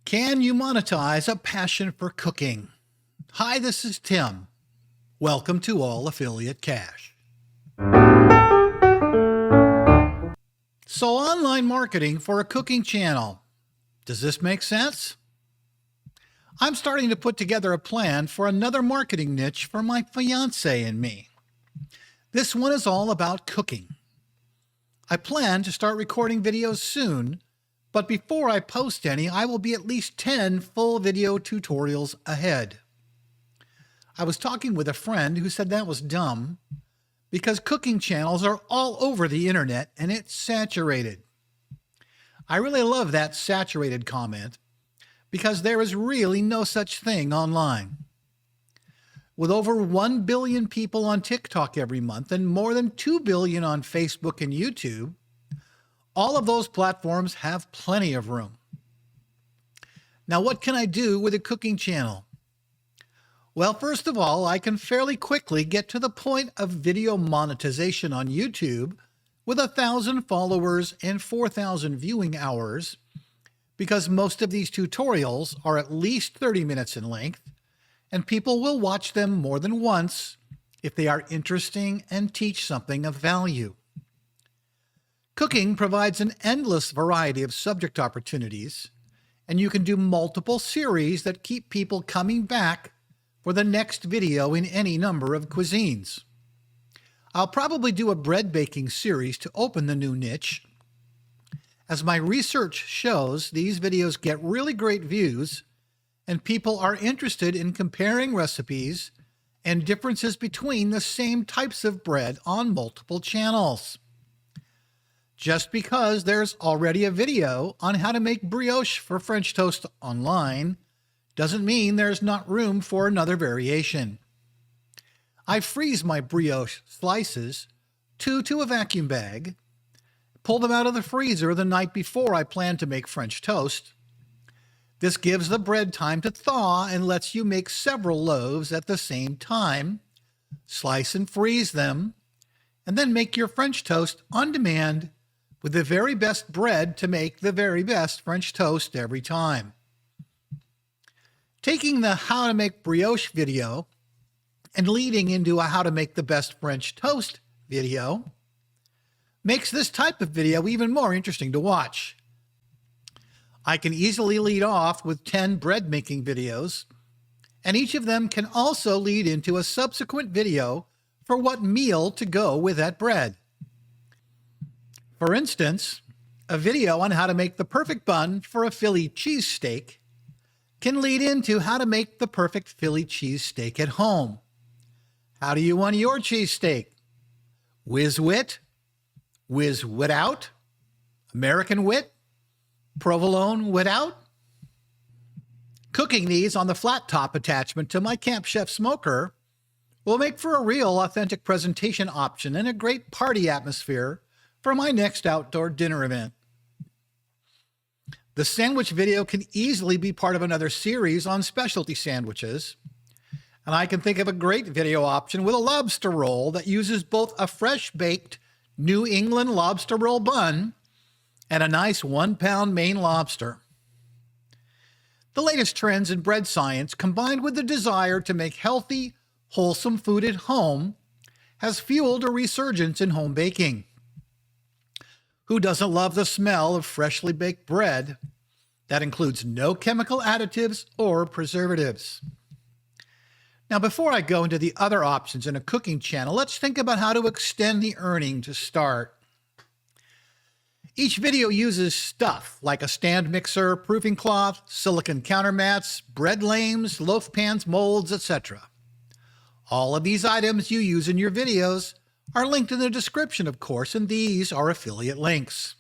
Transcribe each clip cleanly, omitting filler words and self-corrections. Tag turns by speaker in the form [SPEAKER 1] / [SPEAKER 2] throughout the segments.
[SPEAKER 1] Can you monetize a passion for cooking? Hi, this is Tim. Welcome to All Affiliate Cash. So, online marketing for a cooking channel. Does this make sense? I'm starting to put together a plan for another marketing niche for my fiance and me. This one is all about cooking. I plan to start recording videos soon, but before I post any, I will be at least 10 full video tutorials ahead. I was talking with a friend who said that was dumb because cooking channels are all over the internet and it's saturated. I really love that saturated comment because there is really no such thing online. With over 1 billion people on TikTok every month and more than 2 billion on Facebook and YouTube, all of those platforms have plenty of room. Now, what can I do with a cooking channel? Well, first of all, I can fairly quickly get to the point of video monetization on YouTube with 1,000 followers and 4,000 viewing hours, because most of these tutorials are at least 30 minutes in length, and people will watch them more than once if they are interesting and teach something of value. Cooking provides an endless variety of subject opportunities, and you can do multiple series that keep people coming back for the next video in any number of cuisines. I'll probably do a bread baking series to open the new niche. As my research shows, these videos get really great views, and people are interested in comparing recipes and differences between the same types of bread on multiple channels. Just because there's already a video on how to make brioche for French toast online doesn't mean there's not room for another variation. I freeze my brioche slices to a vacuum bag, pull them out of the freezer the night before I plan to make French toast. This gives the bread time to thaw and lets you make several loaves at the same time, slice and freeze them, and then make your French toast on demand with the very best bread to make the very best French toast every time. Taking the how to make brioche video and leading into a how to make the best French toast video makes this type of video even more interesting to watch. I can easily lead off with 10 bread making videos, and each of them can also lead into a subsequent video for what meal to go with that bread. For instance, a video on how to make the perfect bun for a Philly cheesesteak can lead into how to make the perfect Philly cheesesteak at home. How do you want your cheesesteak? Whiz wit? Whiz without? American wit? Provolone without? Cooking these on the flat top attachment to my Camp Chef smoker will make for a real authentic presentation option and a great party atmosphere for my next outdoor dinner event. The sandwich video can easily be part of another series on specialty sandwiches, and I can think of a great video option with a lobster roll that uses both a fresh-baked New England lobster roll bun and a nice 1-pound Maine lobster. The latest trends in bread science, combined with the desire to make healthy, wholesome food at home, has fueled a resurgence in home baking. Who doesn't love the smell of freshly baked bread that includes no chemical additives or preservatives? Now, before I go into the other options in a cooking channel, let's think about how to extend the earning to start. Each video uses stuff like a stand mixer, proofing cloth, silicone counter mats, bread lames, loaf pans, molds, etc. All of these items you use in your videos are linked in the description, of course, and these are affiliate links.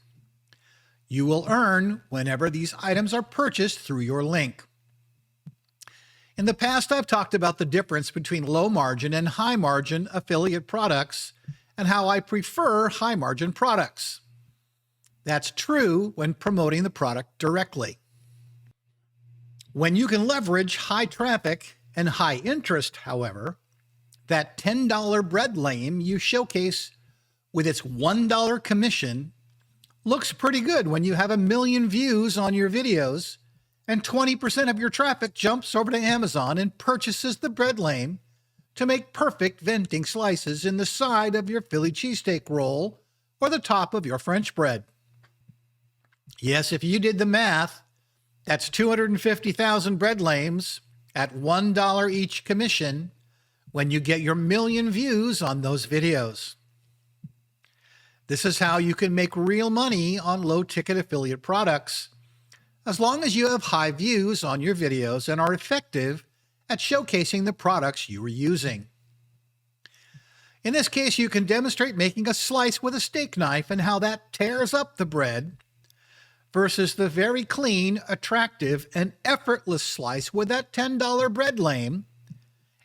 [SPEAKER 1] You will earn whenever these items are purchased through your link. In the past, I've talked about the difference between low margin and high margin affiliate products and how I prefer high margin products. That's true when promoting the product directly. When you can leverage high traffic and high interest, however, that $10 bread lame you showcase with its $1 commission looks pretty good when you have 1 million views on your videos and 20% of your traffic jumps over to Amazon and purchases the bread lane to make perfect venting slices in the side of your Philly cheesesteak roll or the top of your French bread. Yes, if you did the math, that's 250,000 bread lanes at $1 each commission when you get your million views on those videos. This is how you can make real money on low-ticket affiliate products, as long as you have high views on your videos and are effective at showcasing the products you are using. In this case, you can demonstrate making a slice with a steak knife and how that tears up the bread versus the very clean, attractive, and effortless slice with that $10 bread lane.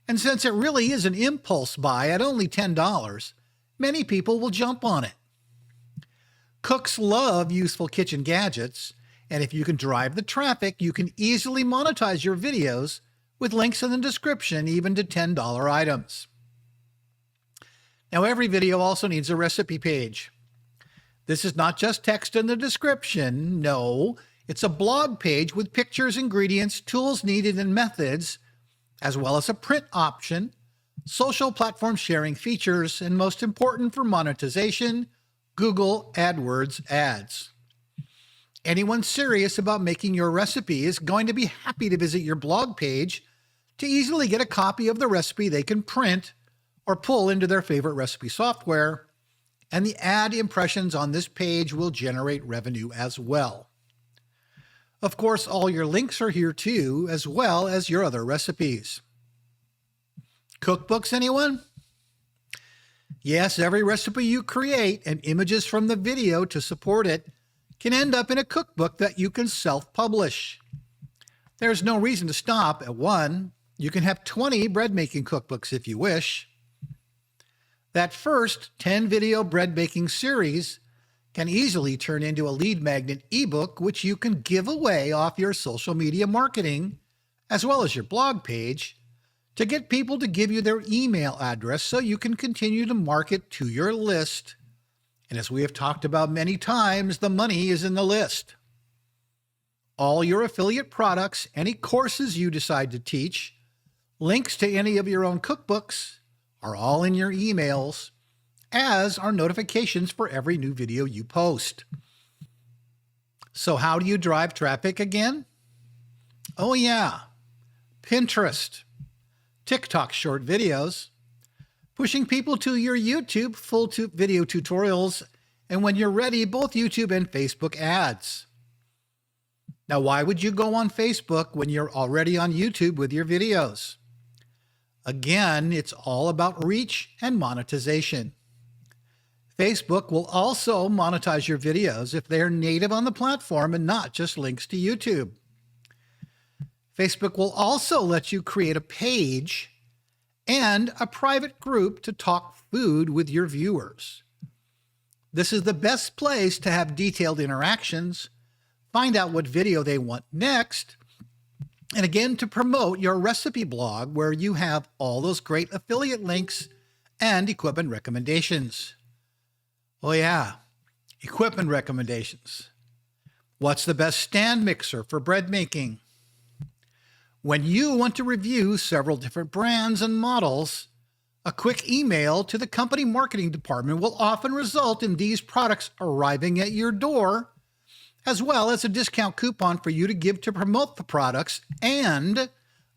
[SPEAKER 1] And since it really is an impulse buy at only $10, many people will jump on it. Cooks love useful kitchen gadgets, and if you can drive the traffic, you can easily monetize your videos with links in the description, even to $10 items. Now, every video also needs a recipe page. This is not just text in the description. No, it's a blog page with pictures, ingredients, tools needed, and methods, as well as a print option, social platform sharing features, and most important for monetization, Google AdWords ads. Anyone serious about making your recipe is going to be happy to visit your blog page to easily get a copy of the recipe they can print or pull into their favorite recipe software, and the ad impressions on this page will generate revenue as well. Of course, all your links are here too, as well as your other recipes. Cookbooks, anyone? Yes, every recipe you create and images from the video to support it can end up in a cookbook that you can self-publish. There's no reason to stop at one. You can have 20 bread-making cookbooks if you wish. That first 10-video bread-baking series can easily turn into a lead magnet ebook, which you can give away off your social media marketing, as well as your blog page, to get people to give you their email address so you can continue to market to your list. And as we have talked about many times, the money is in the list. All your affiliate products, any courses you decide to teach, links to any of your own cookbooks are all in your emails, as are notifications for every new video you post. So how do you drive traffic again? Oh yeah, Pinterest, TikTok short videos, pushing people to your YouTube full video tutorials, and when you're ready, both YouTube and Facebook ads. Now, why would you go on Facebook when you're already on YouTube with your videos? Again, it's all about reach and monetization. Facebook will also monetize your videos if they are native on the platform and not just links to YouTube. Facebook will also let you create a page and a private group to talk food with your viewers. This is the best place to have detailed interactions, find out what video they want next, and again, to promote your recipe blog where you have all those great affiliate links and equipment recommendations. Oh yeah, equipment recommendations. What's the best stand mixer for bread making? When you want to review several different brands and models, a quick email to the company marketing department will often result in these products arriving at your door, as well as a discount coupon for you to give to promote the products and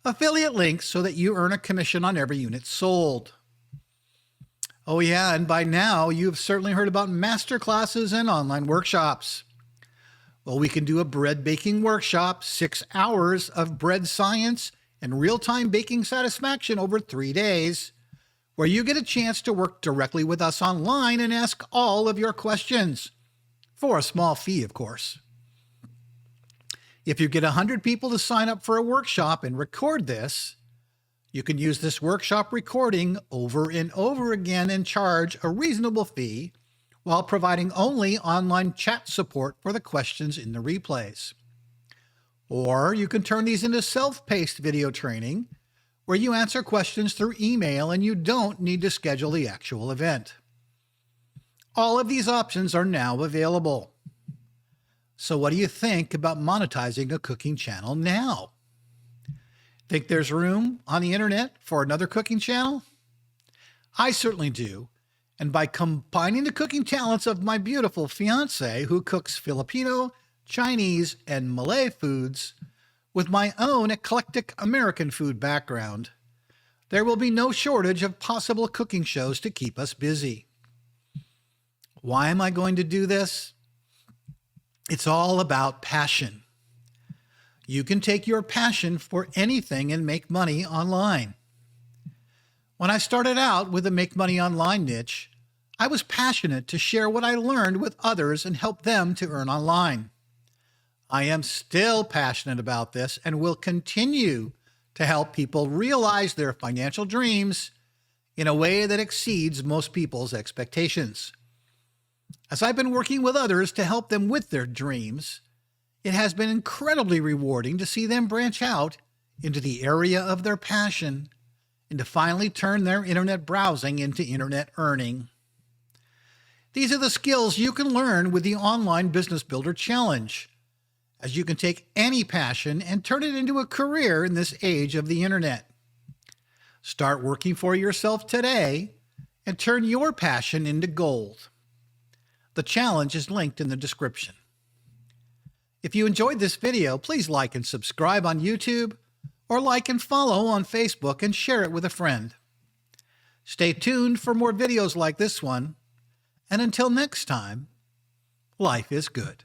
[SPEAKER 1] affiliate links so that you earn a commission on every unit sold. Oh yeah, and by now you've certainly heard about masterclasses and online workshops. Well, we can do a bread baking workshop, 6 hours of bread science and real-time baking satisfaction over 3 days, where you get a chance to work directly with us online and ask all of your questions, for a small fee, of course. If you get 100 people to sign up for a workshop and record this, you can use this workshop recording over and over again and charge a reasonable fee while providing only online chat support for the questions in the replays. Or you can turn these into self-paced video training where you answer questions through email and you don't need to schedule the actual event. All of these options are now available. So what do you think about monetizing a cooking channel now? Think there's room on the internet for another cooking channel? I certainly do. And by combining the cooking talents of my beautiful fiance, who cooks Filipino, Chinese, and Malay foods, with my own eclectic American food background, there will be no shortage of possible cooking shows to keep us busy. Why am I going to do this? It's all about passion. You can take your passion for anything and make money online. When I started out with the Make Money Online niche, I was passionate to share what I learned with others and help them to earn online. I am still passionate about this and will continue to help people realize their financial dreams in a way that exceeds most people's expectations. As I've been working with others to help them with their dreams, it has been incredibly rewarding to see them branch out into the area of their passion and to finally turn their internet browsing into internet earning. These are the skills you can learn with the Online Business Builder Challenge, as you can take any passion and turn it into a career in this age of the internet. Start working for yourself today and turn your passion into gold. The challenge is linked in the description. If you enjoyed this video, please like and subscribe on YouTube, or like and follow on Facebook and share it with a friend. Stay tuned for more videos like this one, and until next time, life is good.